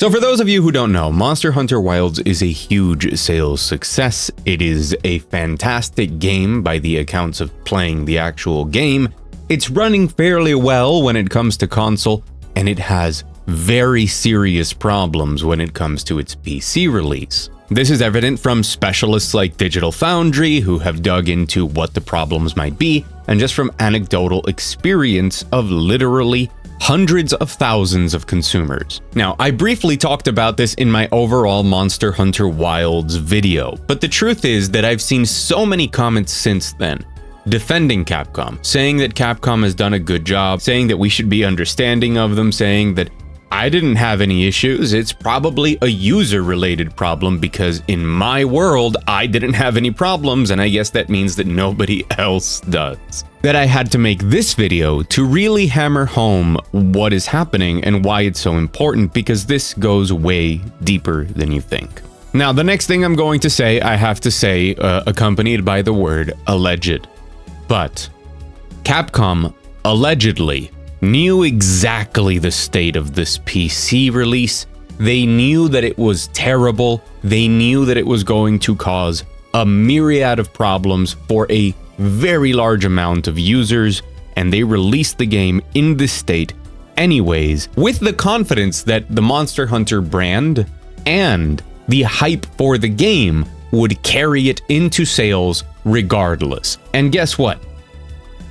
So for those of you who don't know, Monster Hunter Wilds is a huge sales success. It is a fantastic game by the accounts of playing the actual game. It's running fairly well when it comes to console, and it has very serious problems when it comes to its PC release. This is evident from specialists like Digital Foundry, who have dug into what the problems might be, and just from anecdotal experience of literally hundreds of thousands of consumers. Now, I briefly talked about this in my overall Monster Hunter Wilds video, but the truth is that I've seen so many comments since then defending Capcom, saying that Capcom has done a good job, saying that we should be understanding of them, saying that I didn't have any issues, it's probably a user-related problem because in my world, I didn't have any problems, and I guess that means that nobody else does. That I had to make this video to really hammer home what is happening and why it's so important, because this goes way deeper than you think. Now, the next thing I'm going to say, I have to say, accompanied by the word alleged. But Capcom allegedly knew exactly the state of this PC release. They knew that it was terrible. They knew that it was going to cause a myriad of problems for a very large amount of users, and they released the game in this state anyways, with the confidence that the Monster Hunter brand and the hype for the game would carry it into sales regardless. And guess what?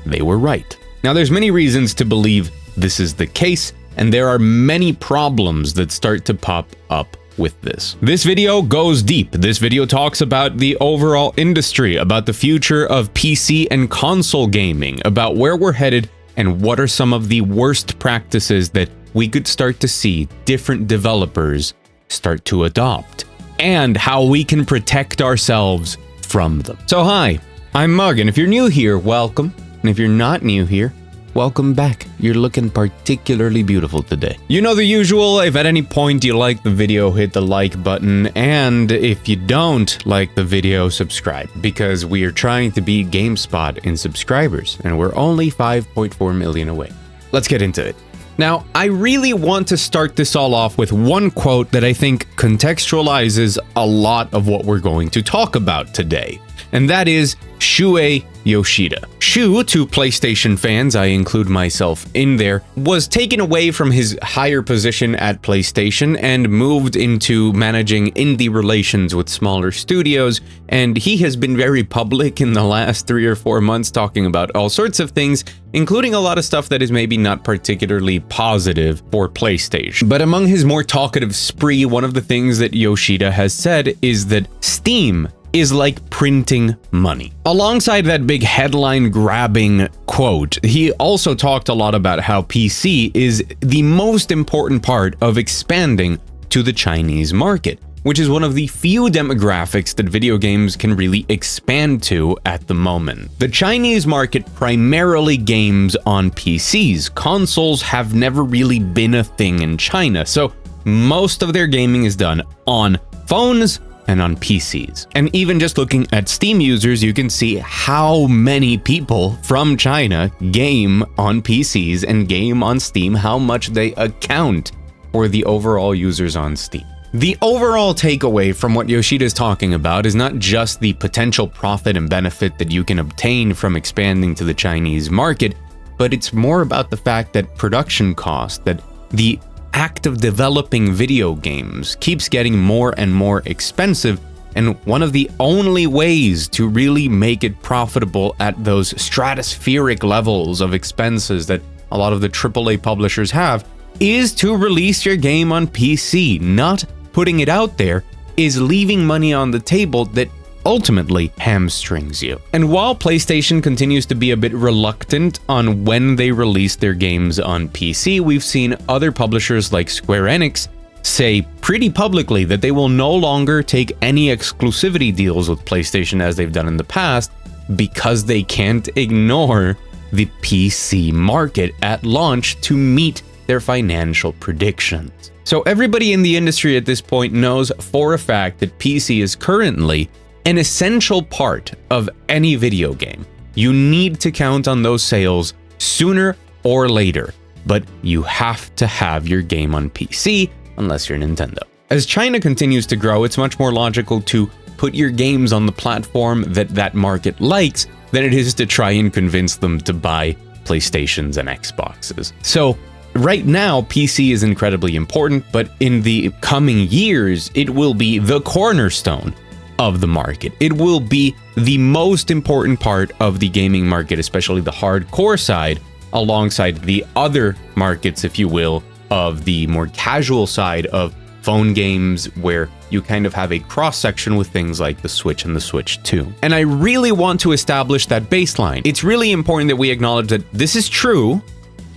They were right. Now, there's many reasons to believe this is the case, and there are many problems that start to pop up with this. This video goes deep. This video talks about the overall industry, about the future of PC and console gaming, about where we're headed, and what are some of the worst practices that we could start to see different developers start to adopt, and how we can protect ourselves from them. So hi, I'm Mug, and if you're new here, welcome. And if you're not new here, welcome back. You're looking particularly beautiful today. You know the usual, if at any point you like the video, hit the like button, and if you don't like the video, subscribe, because we are trying to beat GameSpot in subscribers, and we're only 5.4 million away. Let's get into it. Now, I really want to start this all off with one quote that I think contextualizes a lot of what we're going to talk about today, and that is Shuei Yoshida. Shu, to PlayStation fans, I include myself in there, was taken away from his higher position at PlayStation and moved into managing indie relations with smaller studios, and he has been very public in the last 3 or 4 months talking about all sorts of things, including a lot of stuff that is maybe not particularly positive for PlayStation. But among his more talkative spree, one of the things that Yoshida has said is that Steam is like printing money. Alongside that big headline-grabbing quote, he also talked a lot about how PC is the most important part of expanding to the Chinese market, which is one of the few demographics that video games can really expand to at the moment. The Chinese market primarily games on PCs. Consoles have never really been a thing in China, so most of their gaming is done on phones and on PCs. And even just looking at Steam users, you can see how many people from China game on PCs and game on Steam, how much they account for the overall users on Steam. The overall takeaway from what Yoshida is talking about is not just the potential profit and benefit that you can obtain from expanding to the Chinese market, but it's more about the fact that production costs, that the act of developing video games keeps getting more and more expensive, and one of the only ways to really make it profitable at those stratospheric levels of expenses that a lot of the AAA publishers have is to release your game on PC. Not putting it out there is leaving money on the table that ultimately hamstrings you. And while PlayStation continues to be a bit reluctant on when they release their games on PC, we've seen other publishers like Square Enix say pretty publicly that they will no longer take any exclusivity deals with PlayStation as they've done in the past, because they can't ignore the PC market at launch to meet their financial predictions. So everybody in the industry at this point knows for a fact that PC is currently an essential part of any video game. You need to count on those sales sooner or later, but you have to have your game on PC. unless you're Nintendo. As China continues to grow, it's much more logical to put your games on the platform that that market likes than it is to try and convince them to buy PlayStations and Xboxes. So right now, PC is incredibly important, but in the coming years, it will be the cornerstone of the market. It will be the most important part of the gaming market, especially the hardcore side, alongside the other markets, if you will, of the more casual side of phone games, where you kind of have a cross-section with things like the Switch and the Switch 2. And I really want to establish that baseline. It's really important that we acknowledge that this is true,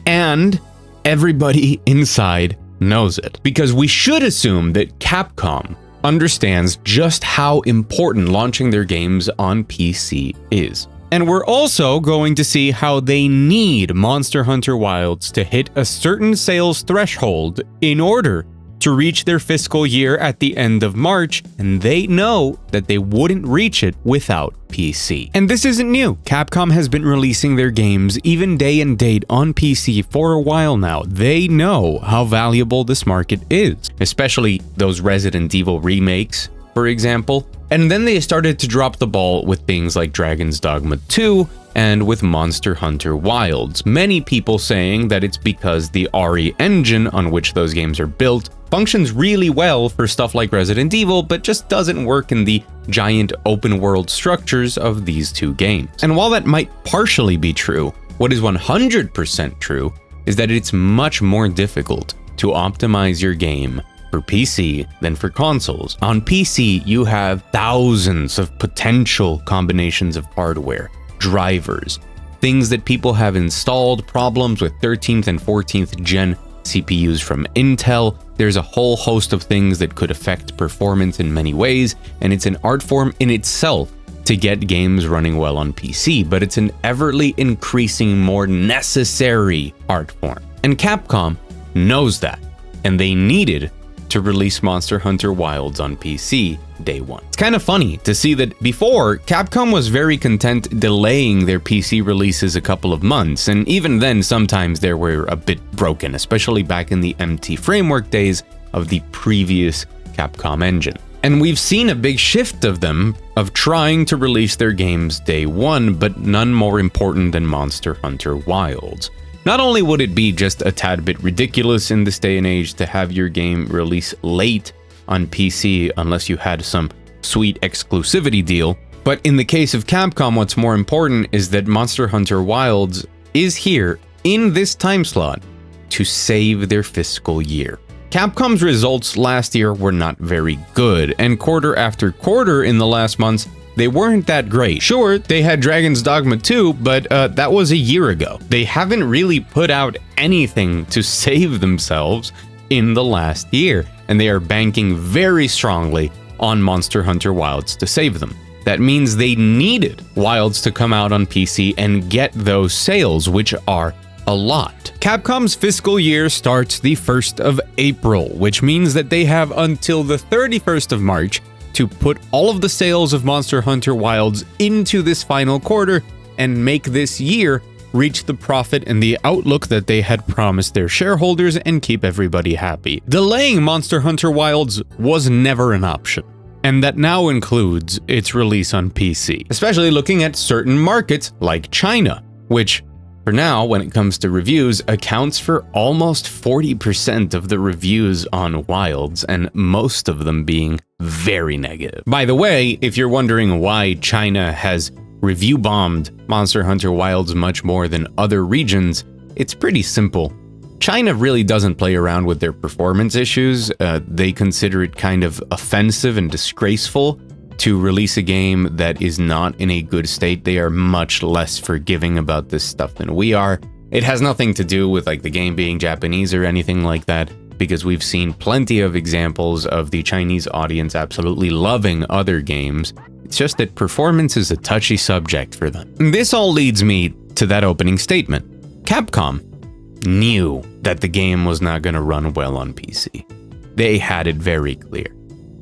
and everybody inside knows it. Because we should assume that Capcom understands just how important launching their games on PC is. And we're also going to see how they need Monster Hunter Wilds to hit a certain sales threshold in order to reach their fiscal year at the end of March, and they know that they wouldn't reach it without PC. And this isn't new. Capcom has been releasing their games even day and date on PC for a while now. They know how valuable this market is, especially those Resident Evil remakes, for example. And then they started to drop the ball with things like Dragon's Dogma 2 and with Monster Hunter Wilds. Many people saying that it's because the RE engine on which those games are built functions really well for stuff like Resident Evil, but just doesn't work in the giant open world structures of these two games. And while that might partially be true, what is 100% true is that it's much more difficult to optimize your game for PC than for consoles. On PC, you have thousands of potential combinations of hardware, drivers, things that people have installed, problems with 13th and 14th gen CPUs from Intel. There's a whole host of things that could affect performance in many ways, and it's an art form in itself to get games running well on PC, but it's an everly increasing, more necessary art form. And Capcom knows that, and they needed to release Monster Hunter Wilds on PC day one. It's kind of funny to see that before, Capcom was very content delaying their PC releases a couple of months, and even then sometimes they were a bit broken, especially back in the MT framework days of the previous Capcom engine. And we've seen a big shift of them of trying to release their games day one, but none more important than Monster Hunter Wilds. Not only would it be just a tad bit ridiculous in this day and age to have your game release late on PC unless you had some sweet exclusivity deal, but in the case of Capcom, what's more important is that Monster Hunter Wilds is here in this time slot to save their fiscal year. Capcom's results last year were not very good, and quarter after quarter in the last months, they weren't that great. Sure, they had Dragon's Dogma 2, but that was a year ago. They haven't really put out anything to save themselves in the last year, and they are banking very strongly on Monster Hunter Wilds to save them. That means they needed Wilds to come out on PC and get those sales, which are a lot. Capcom's fiscal year starts the 1st of April, which means that they have until the 31st of March to put all of the sales of Monster Hunter Wilds into this final quarter and make this year reach the profit and the outlook that they had promised their shareholders and keep everybody happy. Delaying Monster Hunter Wilds was never an option, and that now includes its release on PC, especially looking at certain markets like China, which for now, when it comes to reviews, accounts for almost 40% of the reviews on Wilds, and most of them being very negative. By the way, if you're wondering why China has review bombed Monster Hunter Wilds much more than other regions, it's pretty simple. China really doesn't play around with their performance issues. They consider it kind of offensive and disgraceful to release a game that is not in a good state. They are much less forgiving about this stuff than we are. It has nothing to do with like the game being Japanese or anything like that, because we've seen plenty of examples of the Chinese audience absolutely loving other games. It's just that performance is a touchy subject for them. And this all leads me to that opening statement. Capcom knew that the game was not going to run well on PC. They had it very clear.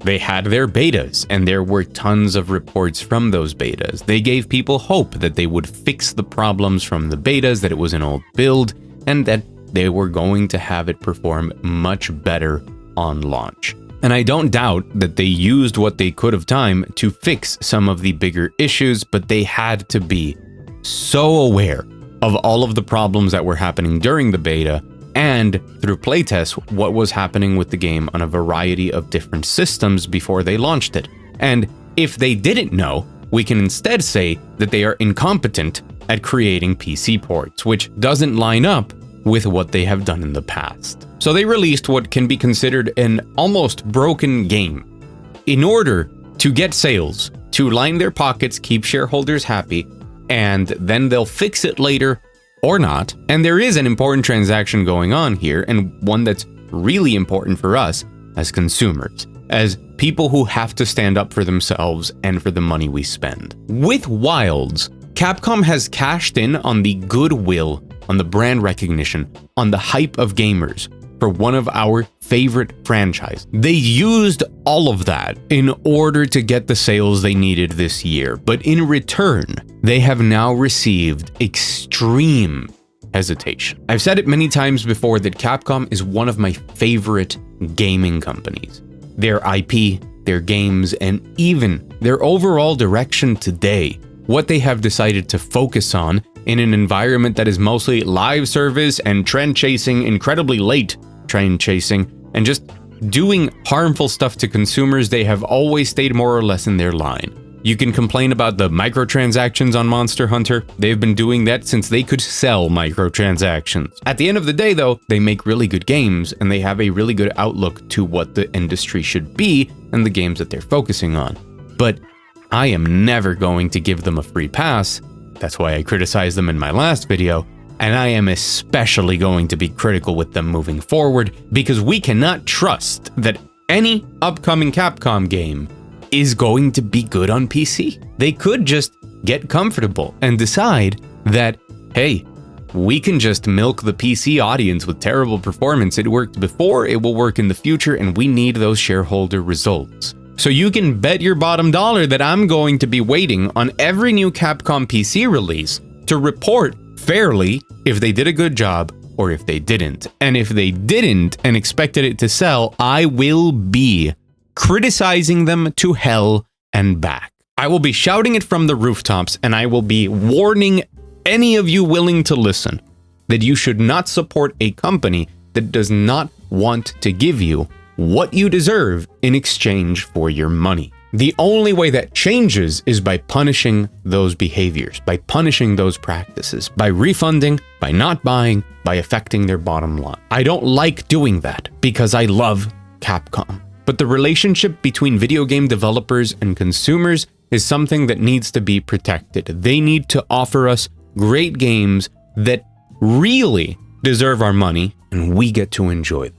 They had their betas, and there were tons of reports from those betas. They gave people hope that they would fix the problems from the betas, that it was an old build, and that they were going to have it perform much better on launch. And I don't doubt that they used what they could of time to fix some of the bigger issues, but they had to be so aware of all of the problems that were happening during the beta and through playtests what was happening with the game on a variety of different systems before they launched it. And if they didn't know, we can instead say that they are incompetent at creating PC ports, which doesn't line up with what they have done in the past. So they released what can be considered an almost broken game in order to get sales, to line their pockets, keep shareholders happy, and then they'll fix it later or not. And there is an important transaction going on here, and one that's really important for us as consumers, as people who have to stand up for themselves and for the money we spend. With Wilds, Capcom has cashed in on the goodwill, on the brand recognition, on the hype of gamers for one of our favorite franchises. They used all of that in order to get the sales they needed this year, but in return, they have now received extreme hesitation. I've said it many times before that Capcom is one of my favorite gaming companies. Their IP, their games, and even their overall direction today, what they have decided to focus on in an environment that is mostly live service and trend chasing, incredibly late trend chasing, and just doing harmful stuff to consumers, they have always stayed more or less in their line. You can complain about the microtransactions on Monster Hunter. They've been doing that since they could sell microtransactions. At the end of the day, though, they make really good games, and they have a really good outlook to what the industry should be and the games that they're focusing on. But I am never going to give them a free pass. That's why I criticized them in my last video, and I am especially going to be critical with them moving forward, because we cannot trust that any upcoming Capcom game is going to be good on PC. They could just get comfortable and decide that, hey, we can just milk the PC audience with terrible performance. It worked before, it will work in the future, and we need those shareholder results. So you can bet your bottom dollar that I'm going to be waiting on every new Capcom PC release to report fairly if they did a good job or if they didn't. And if they didn't and expected it to sell, I will be criticizing them to hell and back. I will be shouting it from the rooftops, and I will be warning any of you willing to listen that you should not support a company that does not want to give you what you deserve in exchange for your money. The only way that changes is by punishing those behaviors, by punishing those practices, by refunding, by not buying, by affecting their bottom line. I don't like doing that because I love Capcom. But the relationship between video game developers and consumers is something that needs to be protected. They need to offer us great games that really deserve our money, and we get to enjoy them.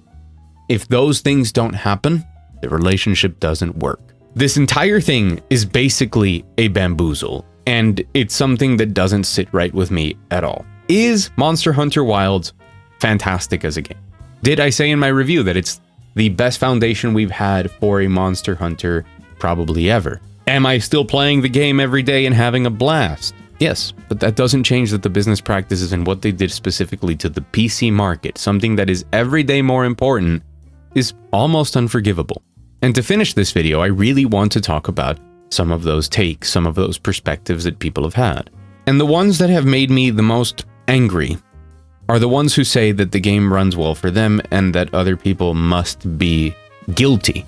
If those things don't happen, the relationship doesn't work. This entire thing is basically a bamboozle, and it's something that doesn't sit right with me at all. Is Monster Hunter Wilds fantastic as a game? Did I say in my review that it's the best foundation we've had for a Monster Hunter probably ever? Am I still playing the game every day and having a blast? Yes, but that doesn't change that the business practices and what they did specifically to the PC market, something that is every day more important, is almost unforgivable. And to finish this video, I really want to talk about some of those takes, some of those perspectives that people have had. And the ones that have made me the most angry are the ones who say that the game runs well for them and that other people must be guilty.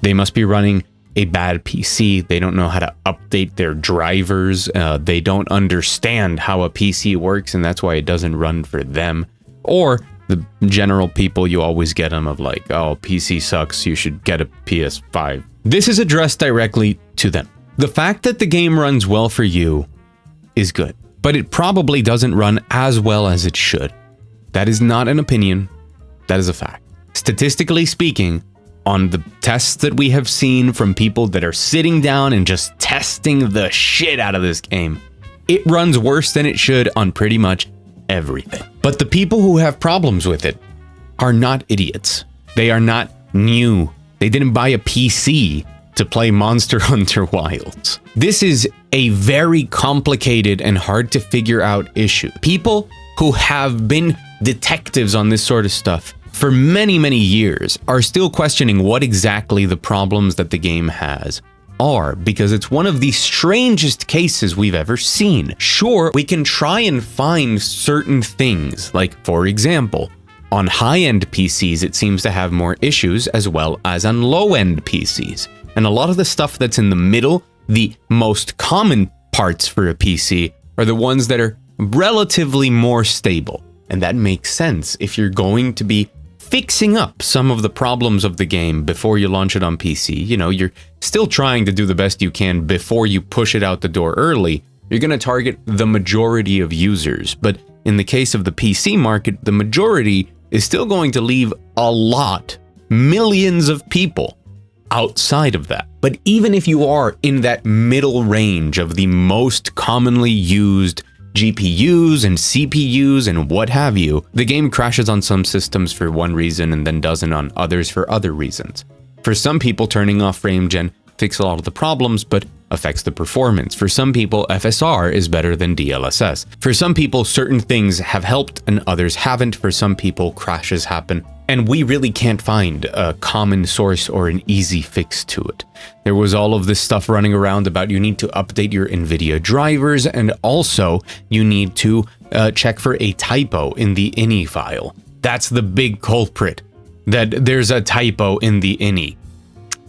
They must be running a bad PC. They don't know how to update their drivers. They don't understand how a PC works, and that's why it doesn't run for them. Or the general people you always get them of like, oh, PC sucks, you should get a PS5. This is addressed directly to them. The fact that the game runs well for you is good, but it probably doesn't run as well as it should. That is not an opinion, that is a fact. Statistically speaking, on the tests that we have seen from people that are sitting down and just testing the shit out of this game, it runs worse than it should on pretty much everything. But the people who have problems with it are not idiots. They are not new. They didn't buy a PC to play Monster Hunter Wilds. This is a very complicated and hard to figure out issue. People who have been detectives on this sort of stuff for many, many years, are still questioning what exactly the problems that the game has are, because it's one of the strangest cases we've ever seen. Sure, we can try and find certain things, like, for example, on high-end PCs, it seems to have more issues as well as on low-end PCs. And a lot of the stuff that's in the middle, the most common parts for a PC, are the ones that are relatively more stable. And that makes sense if you're going to be fixing up some of the problems of the game before you launch it on PC. You know, you're still trying to do the best you can before you push it out the door early. You're going to target the majority of users. But in the case of the PC market, the majority is still going to leave a lot, millions of people outside of that. But even if you are in that middle range of the most commonly used GPUs and CPUs and what have you, the game crashes on some systems for one reason and then doesn't on others for other reasons. For some people, turning off frame gen fixes a lot of the problems, but affects the performance. For some people, FSR is better than DLSS. For some people, certain things have helped and others haven't. For some people, crashes happen, and we really can't find a common source or an easy fix to it. There was all of this stuff running around about you need to update your NVIDIA drivers, and also you need to check for a typo in the ini file. That's the big culprit, that there's a typo in the ini.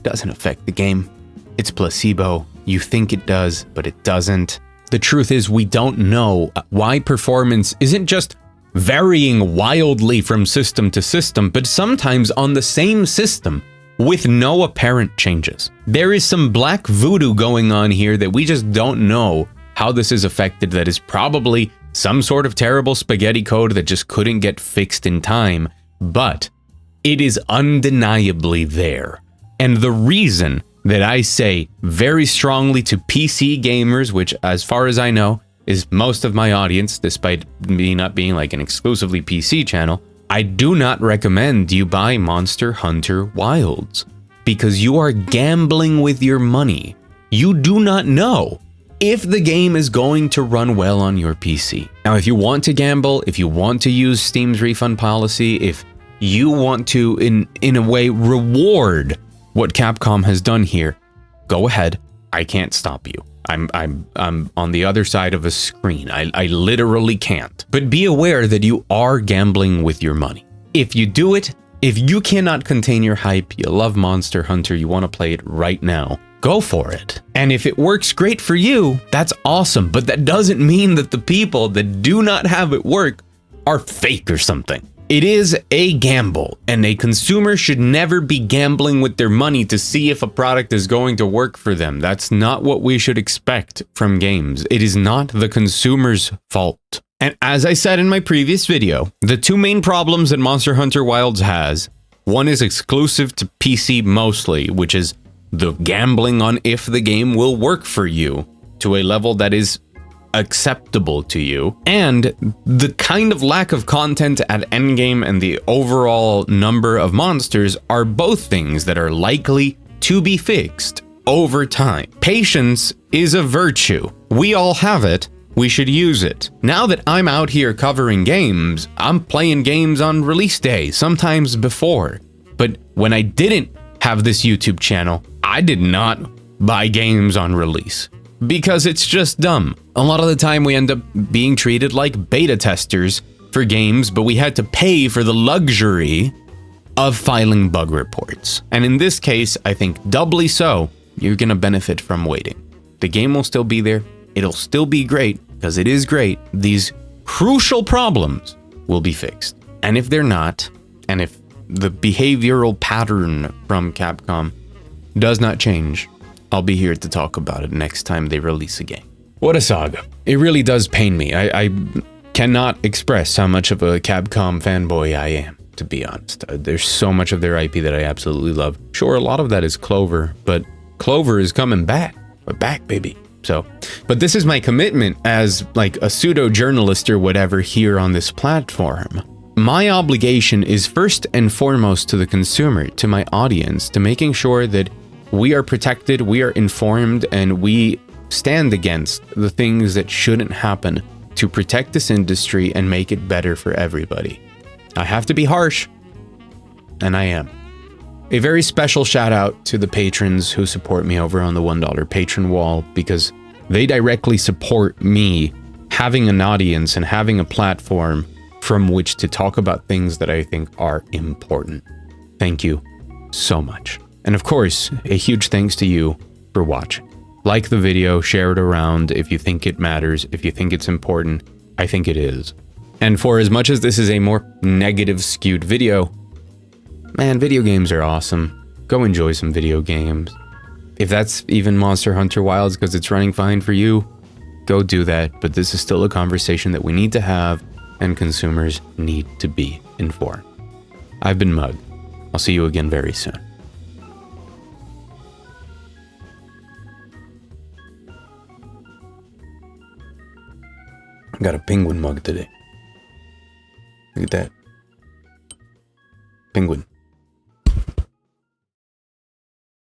Doesn't affect the game. It's placebo. You think it does, but it doesn't. The truth is, we don't know why performance isn't just varying wildly from system to system, but sometimes on the same system with no apparent changes. There is some black voodoo going on here that we just don't know how this is affected. That is probably some sort of terrible spaghetti code that just couldn't get fixed in time, but it is undeniably there. And the reason that I say very strongly to PC gamers, which as far as I know is most of my audience, despite me not being like an exclusively PC channel, I do not recommend you buy Monster Hunter Wilds, because you are gambling with your money. You do not know if the game is going to run well on your PC. Now, if you want to gamble, if you want to use Steam's refund policy, if you want to in a way reward what Capcom has done here, go ahead. I can't stop you. I'm on the other side of a screen. I literally can't. But be aware that you are gambling with your money. If you do it, if you cannot contain your hype, you love Monster Hunter, you want to play it right now, go for it. And if it works great for you, that's awesome. But that doesn't mean that the people that do not have it work are fake or something. It is a gamble, and a consumer should never be gambling with their money to see if a product is going to work for them. That's not what we should expect from games. It is not the consumer's fault. And as I said in my previous video, the two main problems that Monster Hunter Wilds has, one is exclusive to PC mostly, which is the gambling on if the game will work for you to a level that is acceptable to you, and the kind of lack of content at endgame and the overall number of monsters are both things that are likely to be fixed over time. Patience is a virtue. We all have it. We should use it. Now that I'm out here covering games, I'm playing games on release day, sometimes before. But when I didn't have this YouTube channel, I did not buy games on release, because it's just dumb. A lot of the time we end up being treated like beta testers for games, but we had to pay for the luxury of filing bug reports. And in this case, I think doubly so, you're gonna benefit from waiting. The game will still be there. It'll still be great, because it is great. These crucial problems will be fixed. And if they're not, and if the behavioral pattern from Capcom does not change, I'll be here to talk about it next time they release a game. What a saga. It really does pain me. I cannot express how much of a Capcom fanboy I am, to be honest. There's so much of their IP that I absolutely love. Sure, a lot of that is Clover, but Clover is coming back. We're back, baby. So, but this is my commitment as like a pseudo-journalist or whatever here on this platform. My obligation is first and foremost to the consumer, to my audience, to making sure that we are protected, we are informed, and we stand against the things that shouldn't happen to protect this industry and make it better for everybody. I have to be harsh. and I am. A very special shout out to the patrons who support me over on the $1 patron wall, because they directly support me having an audience and having a platform from which to talk about things that I think are important. Thank you so much. And of course, a huge thanks to you for watching. Like the video, share it around if you think it matters, if you think it's important. I think it is. And for as much as this is a more negative skewed video, man, video games are awesome. Go enjoy some video games. If that's even Monster Hunter Wilds because it's running fine for you, go do that. But this is still a conversation that we need to have, and consumers need to be informed. I've been Mug. I'll see you again very soon. I got a penguin mug today. Look at that. Penguin.